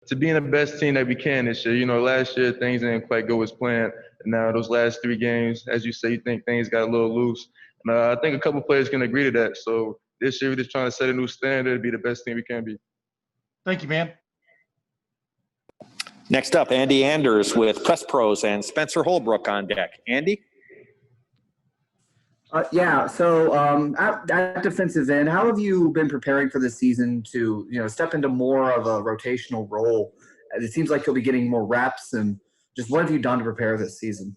to being the best team that we can this year. You know, last year things didn't quite go as planned. And now those last 3 games, as you say, you think things got a little loose. And I think a couple players can agree to that. So this year we're just trying to set a new standard to be the best team we can be. Thank you, man. Next up, Andy Anders with Press Pros and Spencer Holbrook on deck. Andy? So at defensive end, how have you been preparing for this season to, step into more of a rotational role? It seems like you'll be getting more reps, and just what have you done to prepare this season?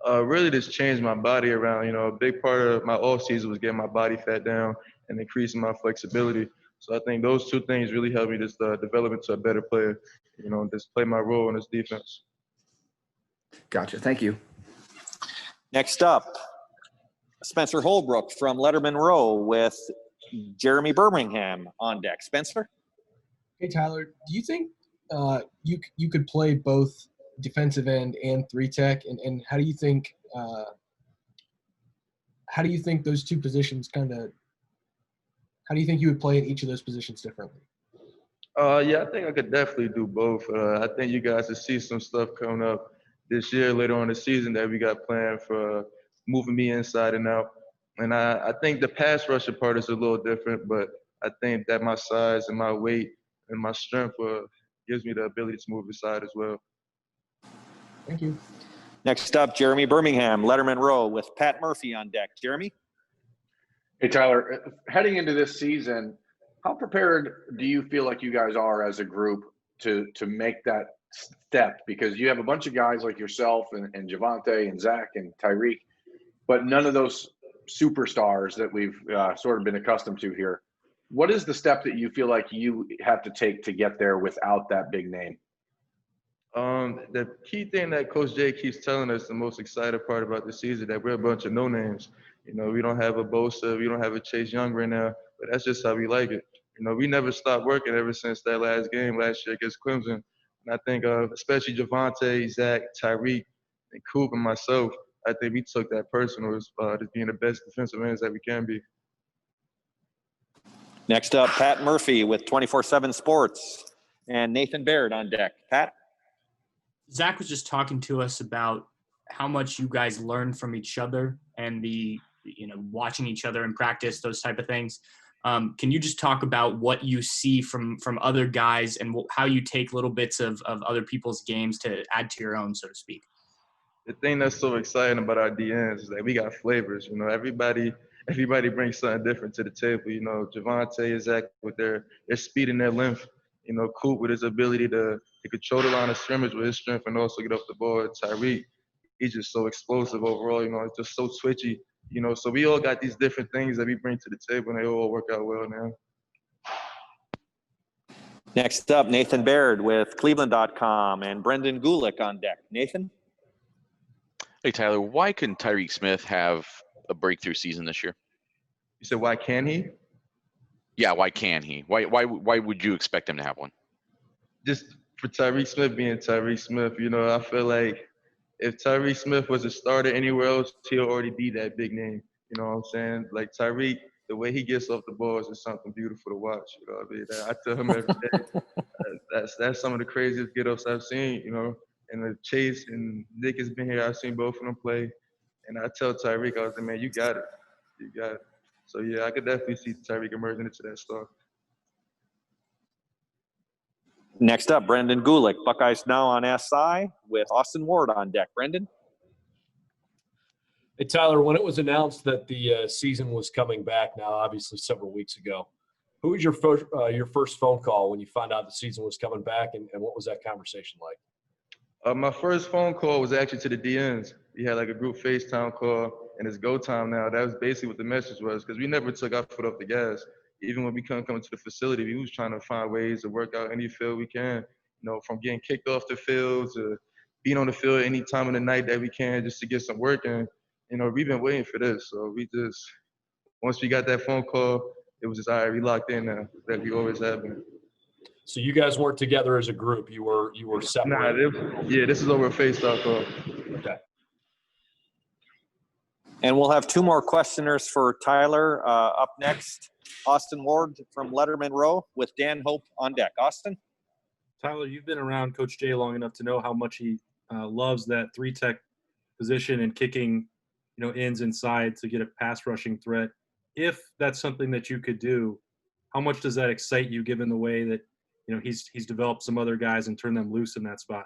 Really just changed my body around. You know, a big part of my off season was getting my body fat down and increasing my flexibility. So I think those 2 things really helped me just develop into a better player, just play my role in this defense. Gotcha. Thank you. Next up, Spencer Holbrook from Letterman Row with Jeremy Birmingham on deck. Spencer? Hey, Tyler, do you think you could play both defensive end and 3-tech, and how do you think those 2 positions how do you think you would play in each of those positions differently? I think I could definitely do both. I think you guys will see some stuff coming up this year later on in the season that we got planned for moving me inside and out. And I think the pass rusher part is a little different, but I think that my size and my weight and my strength gives me the ability to move inside as well. Thank you. Next up, Jeremy Birmingham, Letterman Row with Pat Murphy on deck. Jeremy? Hey, Tyler, heading into this season, how prepared do you feel like you guys are as a group to make that step? Because you have a bunch of guys like yourself and Javonte and Zach and Tyreek, but none of those superstars that we've sort of been accustomed to here. What is the step that you feel like you have to take to get there without that big name? The key thing that Coach Jay keeps telling us, the most exciting part about the season, that we're a bunch of no names. We don't have a Bosa, we don't have a Chase Young right now, but that's just how we like it. We never stopped working ever since that last game last year against Clemson. And I think especially Javonte, Zach, Tyreek, and Coop and myself, I think we took that personal as just being the best defensive ends that we can be. Next up, Pat Murphy with 24/7 Sports and Nathan Baird on deck. Pat? Zach was just talking to us about how much you guys learn from each other and watching each other in practice, those type of things. Can you just talk about what you see from other guys and how you take little bits of other people's games to add to your own, so to speak? The thing that's so exciting about our DNs is that we got flavors. Everybody brings something different to the table. Javonte and Zach with their speed and their length. Coop with his ability to control the line of scrimmage with his strength and also get off the ball. Tyreek, he's just so explosive overall. It's just so twitchy. So we all got these different things that we bring to the table, and they all work out well now. Next up, Nathan Baird with Cleveland.com and Brendan Gulick on deck. Nathan? Hey, Tyler, why couldn't Tyreek Smith have a breakthrough season this year? You said, why can't he? Yeah, why can he? Why would you expect him to have one? Just for Tyreek Smith being Tyreek Smith, I feel like if Tyreek Smith was a starter anywhere else, he'll already be that big name. You know what I'm saying? Like Tyreek, the way he gets off the ball is just something beautiful to watch. I tell him every day, that's some of the craziest get-ups I've seen, And the Chase and Nick has been here. I've seen both of them play. And I tell Tyreek, I was like, man, you got it. You got it. So, yeah, I could definitely see Tyreek emerging into that star. Next up, Brendan Gulick, Buckeyes Now on SI with Austin Ward on deck. Brendan? Hey, Tyler, when it was announced that the season was coming back now, obviously several weeks ago, who was your first phone call when you found out the season was coming back, and what was that conversation like? My first phone call was actually to the DNs. We had like a group FaceTime call, and it's go time now. That was basically what the message was, because we never took our foot off the gas. Even when we couldn't come to the facility, we was trying to find ways to work out any field we can, from getting kicked off the field to being on the field any time of the night that we can just to get some work in. We've been waiting for this. So once we got that phone call, it was just, all right, we locked in now, that we always have been. So you guys weren't together as a group. You were separate. This is over a FaceTime call. Okay. And we'll have 2 more questioners for Tyler. Up next, Austin Ward from Letterman Row with Dan Hope on deck. Austin? Tyler, you've been around Coach Jay long enough to know how much he loves that 3-tech position and kicking, ends inside to get a pass rushing threat. If that's something that you could do, how much does that excite you, given the way that he's developed some other guys and turned them loose in that spot?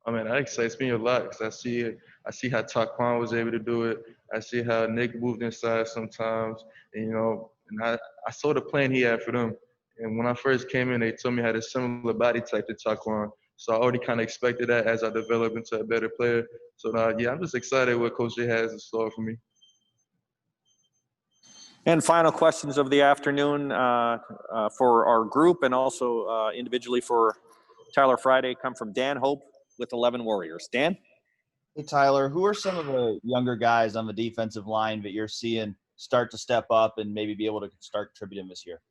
I mean, that excites me a lot because I see how Taquan was able to do it. I see how Nick moved inside sometimes, and I saw the plan he had for them. And when I first came in, they told me I had a similar body type to Taquan, so I already kind of expected that as I develop into a better player. So yeah, I'm just excited what Coach J has in store for me. And final questions of the afternoon for our group and also individually for Tyler Friday come from Dan Hope with 11 Warriors. Dan? Hey, Tyler, who are some of the younger guys on the defensive line that you're seeing start to step up and maybe be able to start contributing this year?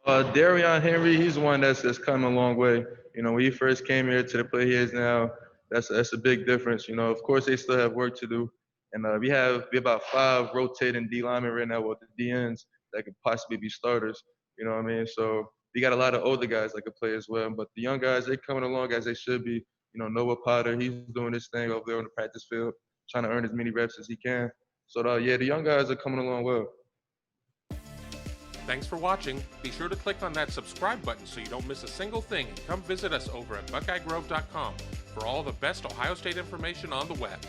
Darion Henry, he's one that's come a long way. When he first came here to the play he is now, that's a big difference. Of course they still have work to do. And we have about 5 rotating D linemen right now with the DNs that could possibly be starters. You know what I mean? So we got a lot of older guys that could play as well. But the young guys, they're coming along as they should be. Noah Potter, he's doing his thing over there on the practice field, trying to earn as many reps as he can. So, yeah, the young guys are coming along well. Thanks for watching. Be sure to click on that subscribe button so you don't miss a single thing, and come visit us over at BuckeyeGrove.com for all the best Ohio State information on the web.